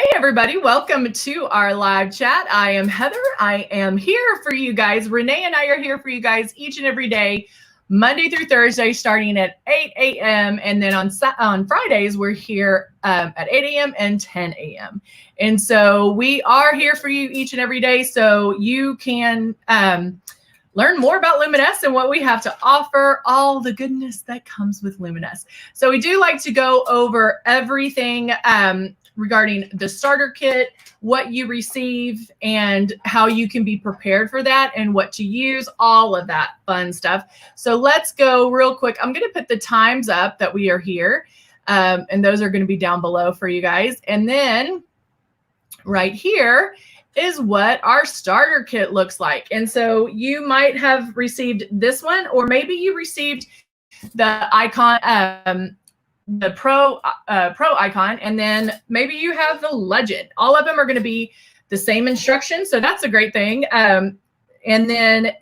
Hey everybody, welcome to our live chat. I am Heather. I am here for you guys. Renee and I are here for you guys each and every day, Monday through Thursday, starting at 8 a.m. And then on Fridays, we're here at 8 a.m. and 10 a.m. And so we are here for you each and every day so you can learn more about Luminous and what we have to offer, all the goodness that comes with Luminous. So we do like to go over everything regarding the starter kit, what you receive, and how you can be prepared for that and what to use, all of that fun stuff. So let's go real quick. I'm going to put the times up that we are here, and those are going to be down below for you guys. And then right here is what our starter kit looks like. And so you might have received this one, or maybe you received the icon, the pro icon, and then maybe you have the legend. All of them are going to be the same instructions, so that's a great thing. And then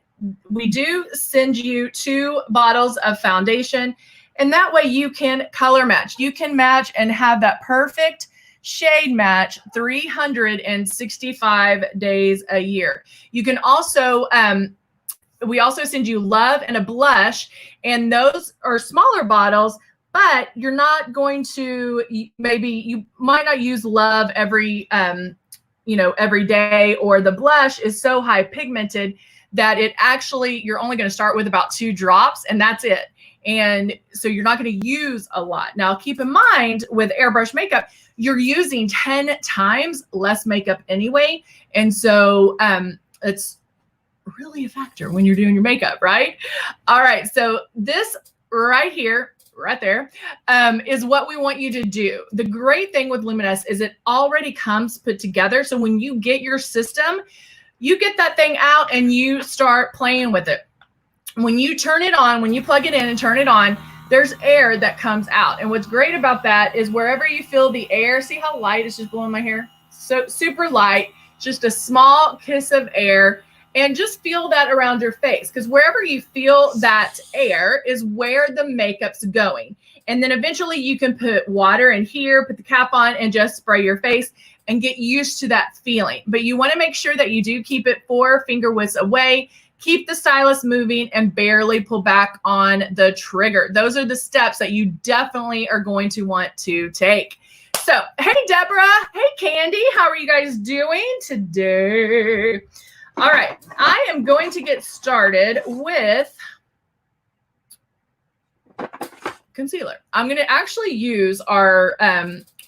we do send you 2 bottles of foundation, and that way you can color match. You can match and have that perfect shade match 365 days a year. You can also we also send you Love and a blush, and those are smaller bottles, but you're not going to, maybe you might not use Love every every day, or the blush is so high pigmented that it actually, you're only going to start with about 2 drops and that's it. And so you're not going to use a lot. Now keep in mind with airbrush makeup, you're using 10 times less makeup anyway. And so it's really a factor when you're doing your makeup, right? All right, so this right here, right there, is what we want you to do. The great thing with Luminous is it already comes put together. So when you get your system, you get that thing out and you start playing with it. When you turn it on, when you plug it in and turn it on, there's air that comes out. And what's great about that is wherever you feel the air, see how light is just blowing my hair? So super light, just a small kiss of air. And just feel that around your face, because wherever you feel that air is where the makeup's going. And then eventually you can put water in here, put the cap on, and just spray your face and get used to that feeling. But you want to make sure that you do keep it 4 finger widths away, keep the stylus moving, and barely pull back on the trigger. Those are the steps that you definitely are going to want to take. So, hey, Deborah. Hey, Candy. How are you guys doing today? All right, I am going to get started with concealer. I'm going to actually use our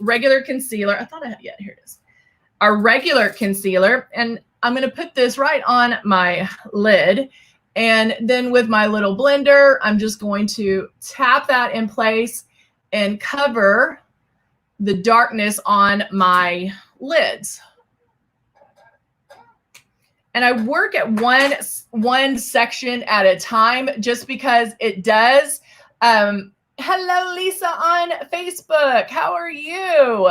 regular concealer. I thought I had, yeah, here it is. Our regular concealer, and I'm going to put this right on my lid. And then with my little blender, I'm just going to tap that in place and cover the darkness on my lids. And I work at one section at a time just because it does. Hello, Lisa on Facebook. How are you?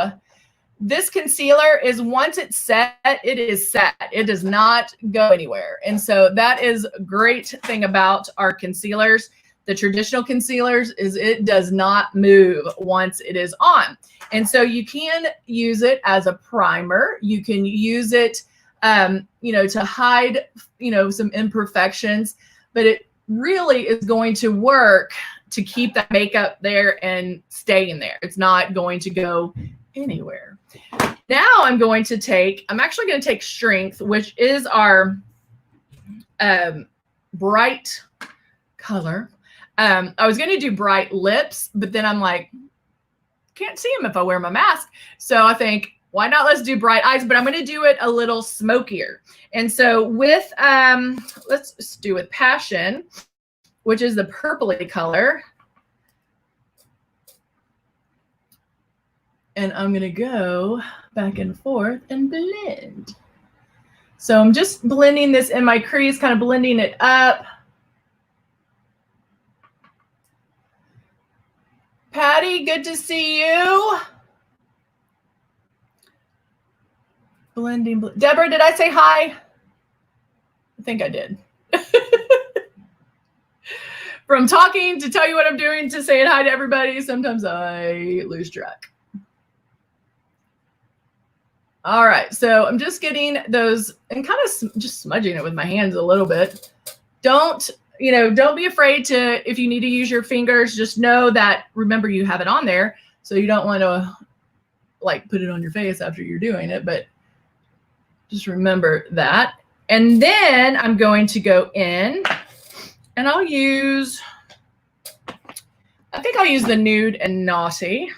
This concealer is, once it's set, it is set. It does not go anywhere. And so that is a great thing about our concealers. The traditional concealers is it does not move once it is on. And so you can use it as a primer. You can use it to hide, some imperfections, but it really is going to work to keep that makeup there and staying there. It's not going to go anywhere. Now I'm actually going to take Strength, which is our bright color. I was going to do bright lips, but then I'm like, can't see them if I wear my mask. So I think, why not? Let's do bright eyes, but I'm going to do it a little smokier. And so with, let's do with Passion, which is the purpley color. And I'm going to go back and forth and blend. So I'm just blending this in my crease, kind of blending it up. Patty, good to see you. Blending. Deborah, did I say hi? I think I did. From talking to tell you what I'm doing to saying hi to everybody, sometimes I lose track. All right, so I'm just getting those and kind of just smudging it with my hands a little bit. Don't be afraid to, if you need to use your fingers, just know that, remember, you have it on there, so you don't want to like put it on your face after you're doing it, but just remember that. And then I'm going to go in and I think I'll use the Nude and Naughty.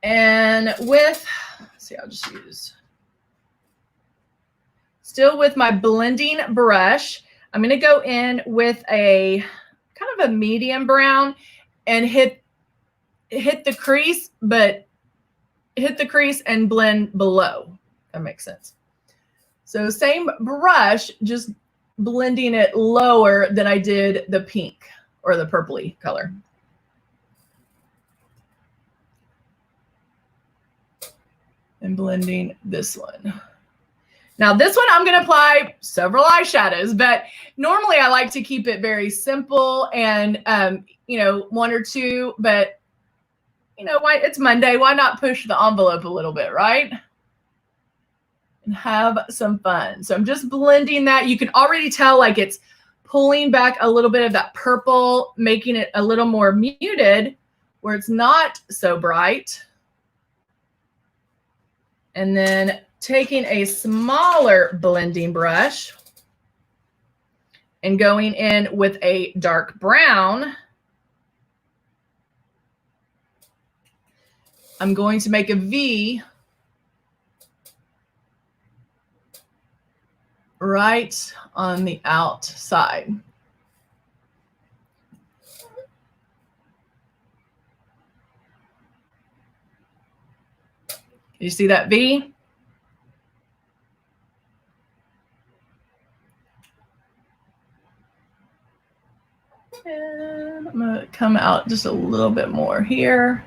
And let's see, I'll just use, still with my blending brush, I'm going to go in with a kind of a medium brown and hit the crease, but hit the crease and blend below. That makes sense. So same brush, just blending it lower than I did the pink or the purpley color. And blending this one. Now this one I'm going to apply several eyeshadows, but normally I like to keep it very simple and one or two, but why, it's Monday, why not push the envelope a little bit, right? And have some fun. So I'm just blending that. You can already tell like it's pulling back a little bit of that purple, making it a little more muted where it's not so bright. And then taking a smaller blending brush and going in with a dark brown, I'm going to make a V right on the outside. You see that V? And I'm going to come out just a little bit more here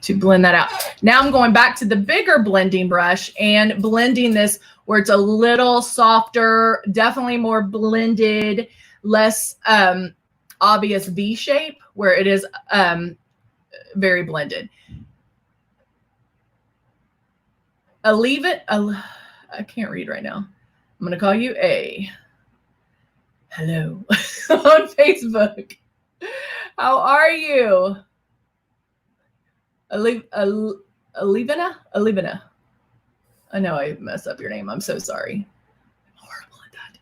to blend that out. Now I'm going back to the bigger blending brush and blending this where it's a little softer, definitely more blended, less obvious V shape, where it is very blended. I can't read right now. I'm going to call you A. Hello on Facebook. How are you? Alivina? I know I messed up your name. I'm so sorry. I'm horrible at that.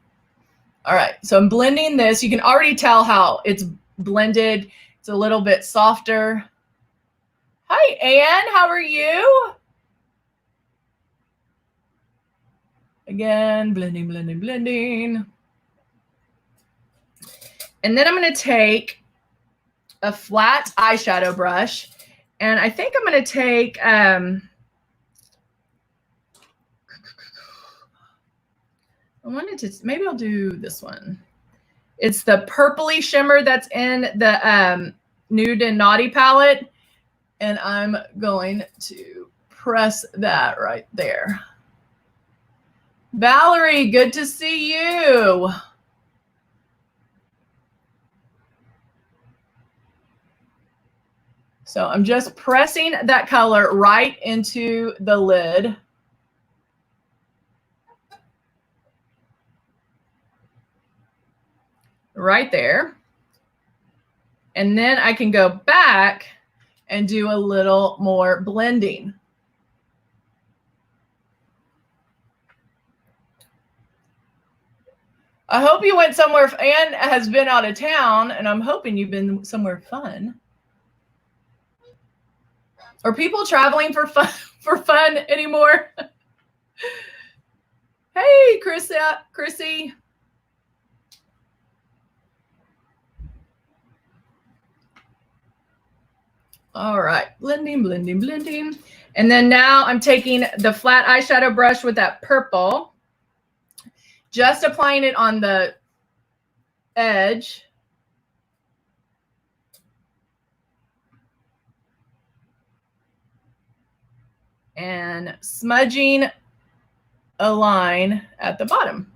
All right, so I'm blending this. You can already tell how it's blended. It's a little bit softer. Hi, Anne. How are you? Again, blending, blending, blending. And then I'm going to take a flat eyeshadow brush, and I think I'm going to take maybe I'll do this one. It's the purpley shimmer that's in the Nude and Naughty palette, and I'm going to press that right there. Valerie, good to see you. So I'm just pressing that color right into the lid. Right there. And then I can go back and do a little more blending. I hope you went somewhere. Anne has been out of town, and I'm hoping you've been somewhere fun. Are people traveling for fun anymore? Hey, Chrissy. All right, blending, blending, blending. And then now I'm taking the flat eyeshadow brush with that purple, just applying it on the edge. And smudging a line at the bottom.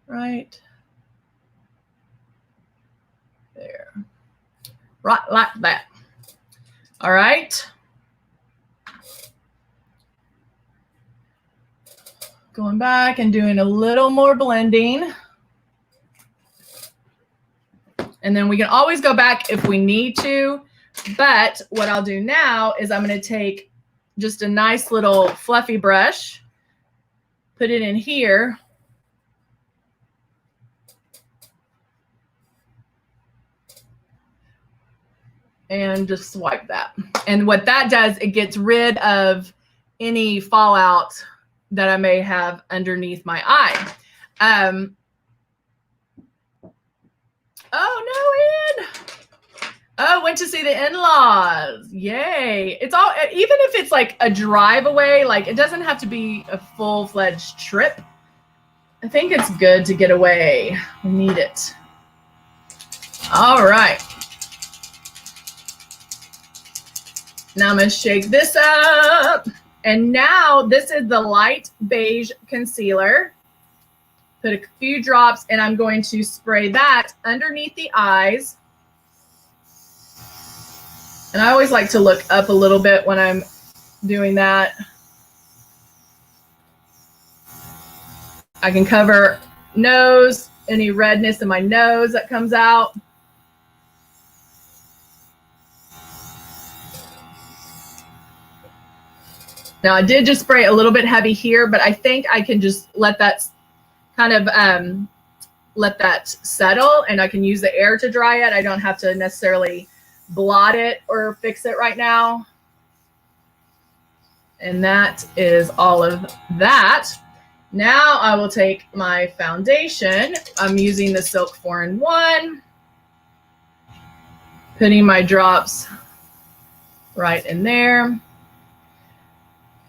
Right right like that. All right. Going back and doing a little more blending. And then we can always go back if we need to. But what I'll do now is I'm going to take just a nice little fluffy brush, put it in here. And just swipe that. And what that does, it gets rid of any fallout that I may have underneath my eye. Oh, no, Ann. Oh, went to see the in-laws. Yay. It's all, even if it's like a drive away, like it doesn't have to be a full-fledged trip. I think it's good to get away. We need it. All right. Now I'm going to shake this up. And now this is the light beige concealer. Put a few drops and I'm going to spray that underneath the eyes. And I always like to look up a little bit when I'm doing that. I can cover nose, any redness in my nose that comes out. Now I did just spray a little bit heavy here, but I think I can just let that kind of let that settle and I can use the air to dry it. I don't have to necessarily blot it or fix it right now. And that is all of that. Now I will take my foundation. I'm using the Silk 4-in-1. Putting my drops right in there.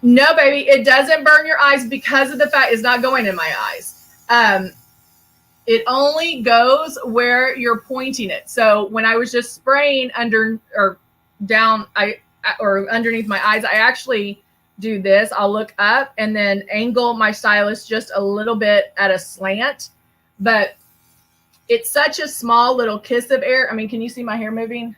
No, baby, it doesn't burn your eyes because of the fact it's not going in my eyes. It only goes where you're pointing it. So when I was just spraying under or down, or underneath my eyes, I actually do this. I'll look up and then angle my stylus just a little bit at a slant. But it's such a small little kiss of air. I mean, can you see my hair moving?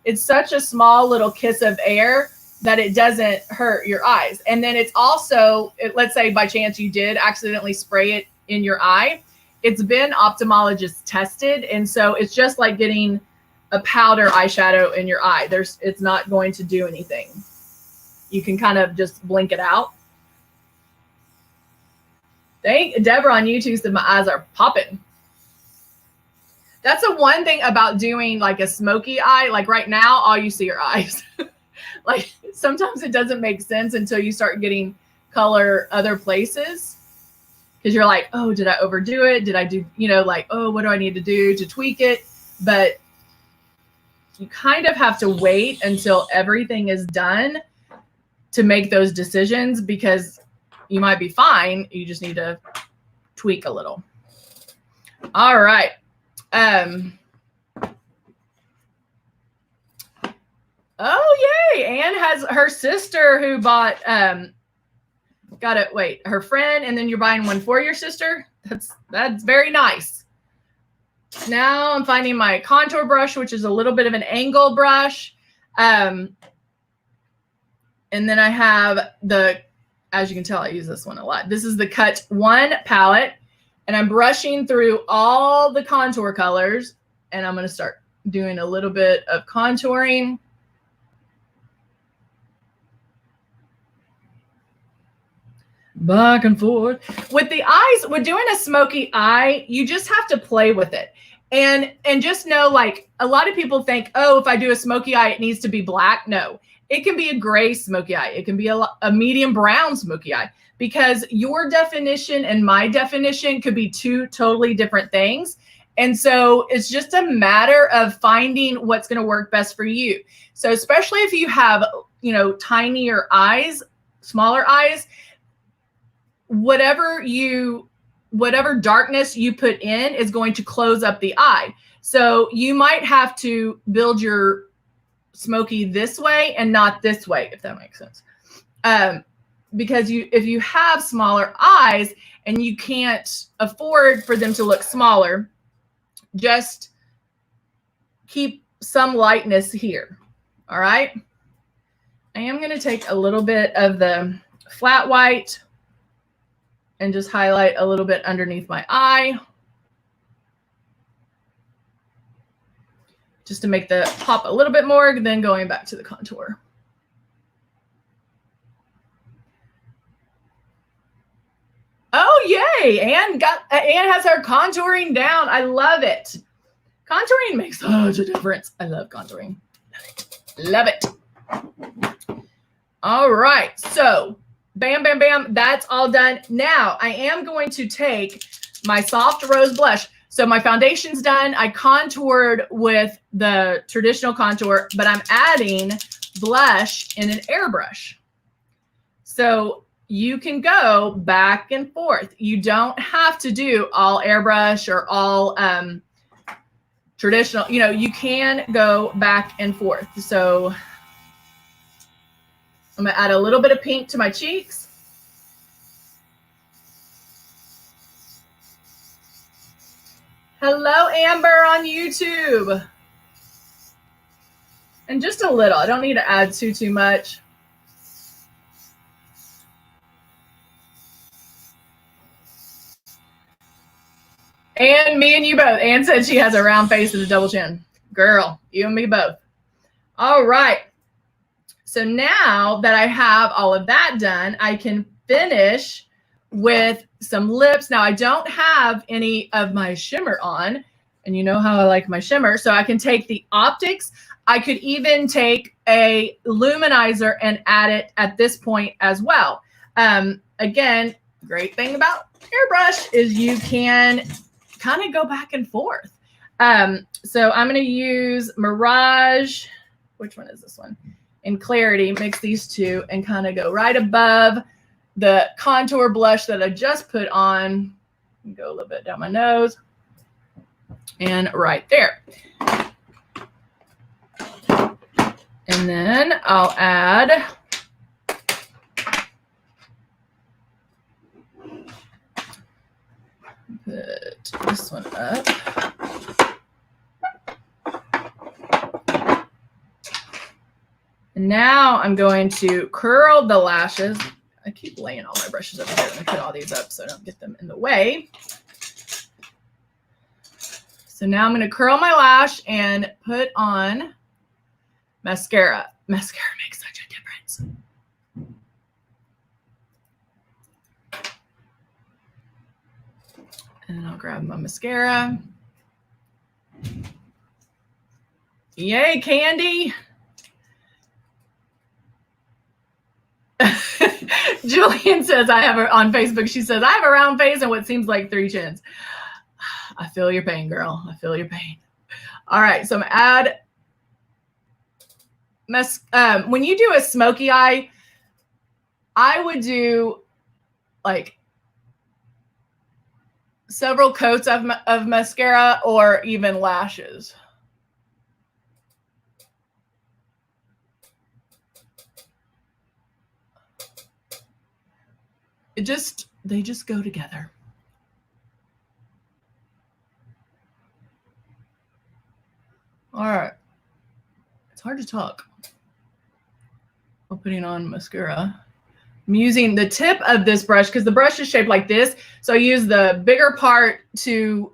It's such a small little kiss of air that it doesn't hurt your eyes. And then it's also, let's say by chance you did accidentally spray it in your eye. It's been ophthalmologist tested. And so it's just like getting a powder eyeshadow in your eye. It's not going to do anything. You can kind of just blink it out. Deborah on YouTube said my eyes are popping. That's the one thing about doing like a smoky eye. Like right now, all you see are eyes. Like sometimes it doesn't make sense until you start getting color other places. Because you're like, oh, did I overdo it? Did I do, like, oh, what do I need to do to tweak it? But you kind of have to wait until everything is done to make those decisions because you might be fine. You just need to tweak a little. All right. Oh, yay. Anne has her sister who bought, her friend, and then you're buying one for your sister. That's very nice. Now I'm finding my contour brush, which is a little bit of an angle brush. And then I have as you can tell, I use this one a lot. This is the Cut 1 palette, and I'm brushing through all the contour colors, and I'm going to start doing a little bit of contouring. Back and forth. With the eyes, with doing a smoky eye, you just have to play with it. And just know, like, a lot of people think, oh, if I do a smoky eye, it needs to be black. No, it can be a gray smoky eye. It can be a medium brown smoky eye, because your definition and my definition could be two totally different things. And so it's just a matter of finding what's going to work best for you. So especially if you have, tinier eyes, smaller eyes, whatever darkness you put in is going to close up the eye. So you might have to build your smoky this way and not this way, if that makes sense. Because if you have smaller eyes and you can't afford for them to look smaller, just keep some lightness here. All right. I am going to take a little bit of the flat white and just highlight a little bit underneath my eye, just to make the pop a little bit more, then going back to the contour. Oh, yay. Anne has her contouring down. I love it. Contouring makes such a difference. I love contouring. Love it. All right. So bam, bam, bam. That's all done. Now I am going to take my soft rose blush. So my foundation's done. I contoured with the traditional contour, but I'm adding blush in an airbrush. So you can go back and forth. You don't have to do all airbrush or all traditional. You know, you can go back and forth. So I'm going to add a little bit of pink to my cheeks. Hello, Amber on YouTube. And just a little. I don't need to add too much. And me and you both. Anne said she has a round face and a double chin. Girl, you and me both. All right. So now that I have all of that done, I can finish with some lips. Now I don't have any of my shimmer on, and you know how I like my shimmer. So I can take the optics. I could even take a luminizer and add it at this point as well. Again, great thing about airbrush is you can kind of go back and forth. So I'm going to use Mirage. Which one is this one? In Clarity, mix these two and kind of go right above the contour blush that I just put on. Go a little bit down my nose and right there. And then I'll add put this one up. And now I'm going to curl the lashes. I keep laying all my brushes over here. Let me put all these up so I don't get them in the way. So now I'm going to curl my lash and put on mascara. Mascara makes such a difference. And I'll grab my mascara. Yay, Candy. Julian says I have her on Facebook. She says, I have a round face and what seems like 3 chins. I feel your pain, girl. I feel your pain. All right. So I'm going to add when you do a smoky eye, I would do like several coats of mascara or even lashes. They just go together. All right. It's hard to talk while putting on mascara. I'm using the tip of this brush because the brush is shaped like this. So I use the bigger part to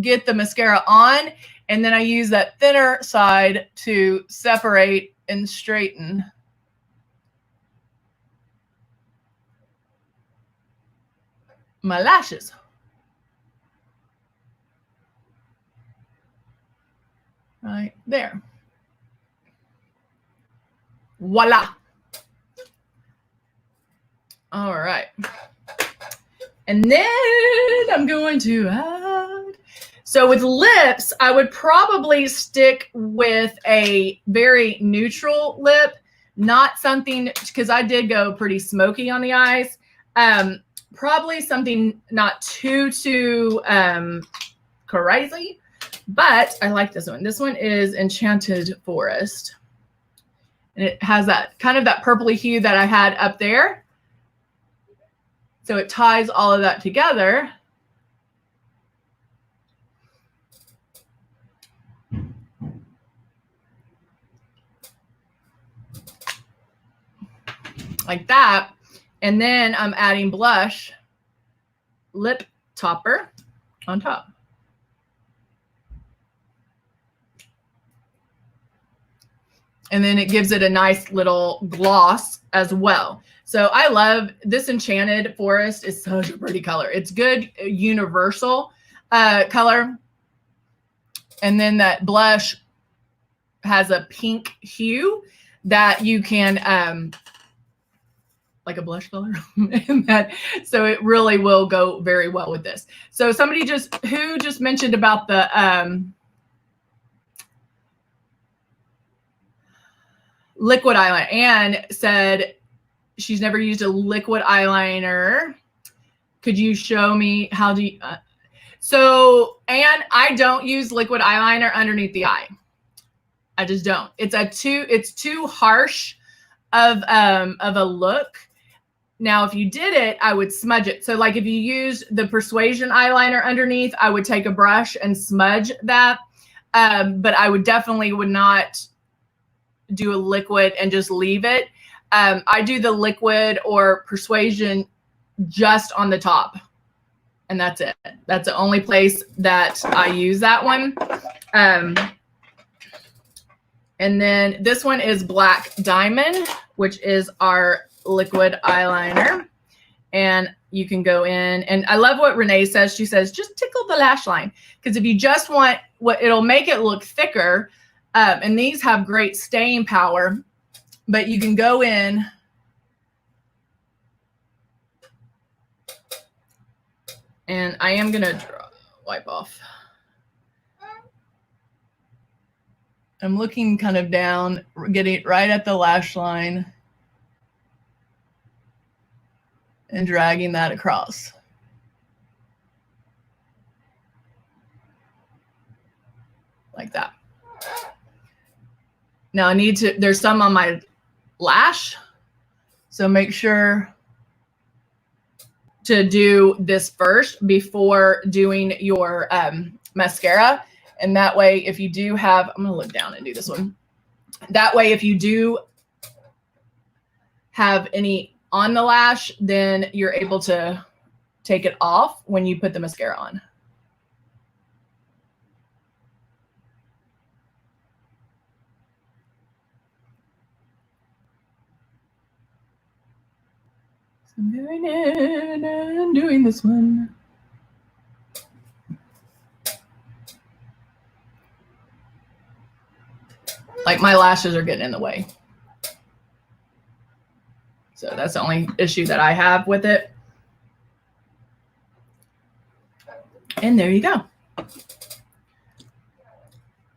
get the mascara on, and then I use that thinner side to separate and straighten. My lashes. Right there. Voila. All right. And then I'm going to add. So with lips, I would probably stick with a very neutral lip, not something, because I did go pretty smoky on the eyes. Probably something not too crazy, but I like this one. This one is Enchanted Forest. And it has that kind of that purpley hue that I had up there. So it ties all of that together. like that. And then I'm adding blush, lip topper on top. And then it gives it a nice little gloss as well. So I love this Enchanted Forest. Is such a pretty color. It's good universal color. And then that blush has a pink hue that you can like a blush color. And that, so it really will go very well with this. So somebody just mentioned about the liquid eyeliner. Anne said she's never used a liquid eyeliner. Could you show me how do you, so Anne, I don't use liquid eyeliner underneath the eye. I just don't. It's too harsh of a look. Now, if you did it, I would smudge it. So like if you use the Persuasion eyeliner underneath, I would take a brush and smudge that. But I would not do a liquid and just leave it. I do the liquid or Persuasion just on the top. And that's it. That's the only place that I use that one. And then this one is Black Diamond, which is our liquid eyeliner. And you can go in, and I love what Renee says. She says, just tickle the lash line. Because if you just want it'll make it look thicker. And these have great staying power, but you can go in and I am going to wipe off. I'm looking kind of down, getting right at the lash line and dragging that across. Like that. Now there's some on my lash. So make sure to do this first before doing your mascara. And that way, if you do have, I'm going to look down and do this one. That way, if you do have any on the lash, then you're able to take it off when you put the mascara on. So I'm going in and doing this one. Like my lashes are getting in the way. So that's the only issue that I have with it. And there you go.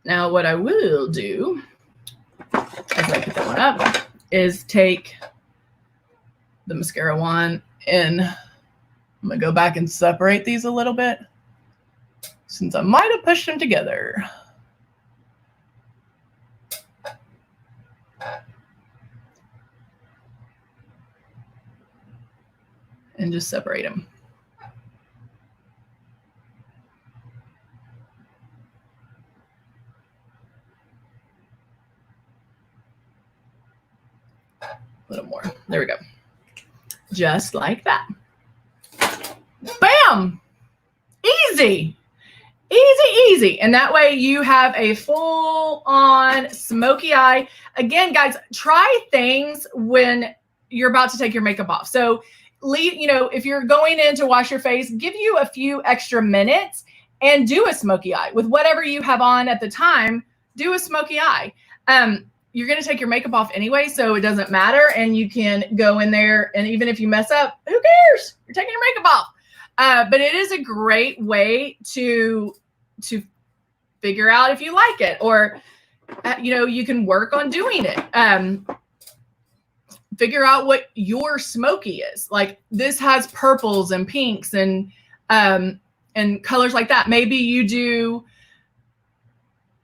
Now what I will do, as I put that one up, is take the mascara wand and I'm going to go back and separate these a little bit since I might have pushed them together. And just separate them. A little more. There we go. Just like that. Bam! Easy. Easy. And that way you have a full-on smoky eye. Again, guys, try things when you're about to take your makeup off. So if you're going in to wash your face, give you a few extra minutes and do a smoky eye with whatever you have on at the time. Do a smoky eye. You're going to take your makeup off anyway, so it doesn't matter. And you can go in there, and even if you mess up, who cares? You're taking your makeup off. But it is a great way to figure out if you like it, or you can work on doing it. Figure out what your smoky is. Like this has purples and pinks and colors like that. Maybe you do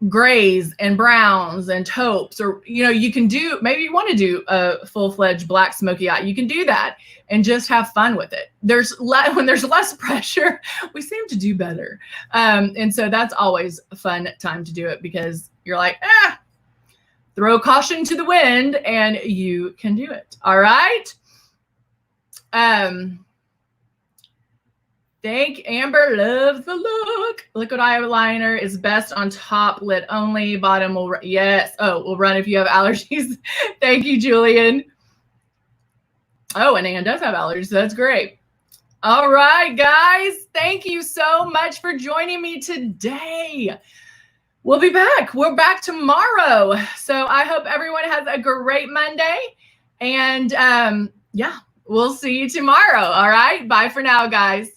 grays and browns and taupes, or you can do, maybe you want to do a full-fledged black smoky eye. You can do that and just have fun with it. When there's less pressure, we seem to do better. And so that's always a fun time to do it, because you're like, throw caution to the wind and you can do it. All right. Thank Amber, loves the look. Liquid eyeliner is best on top lid only. Bottom will, yes. Oh, will run if you have allergies. Thank you, Julian. Oh, and Anne does have allergies. So that's great. All right, guys. Thank you so much for joining me today. We'll be back. We're back tomorrow. So I hope everyone has a great Monday. And yeah, we'll see you tomorrow. All right. Bye for now, guys.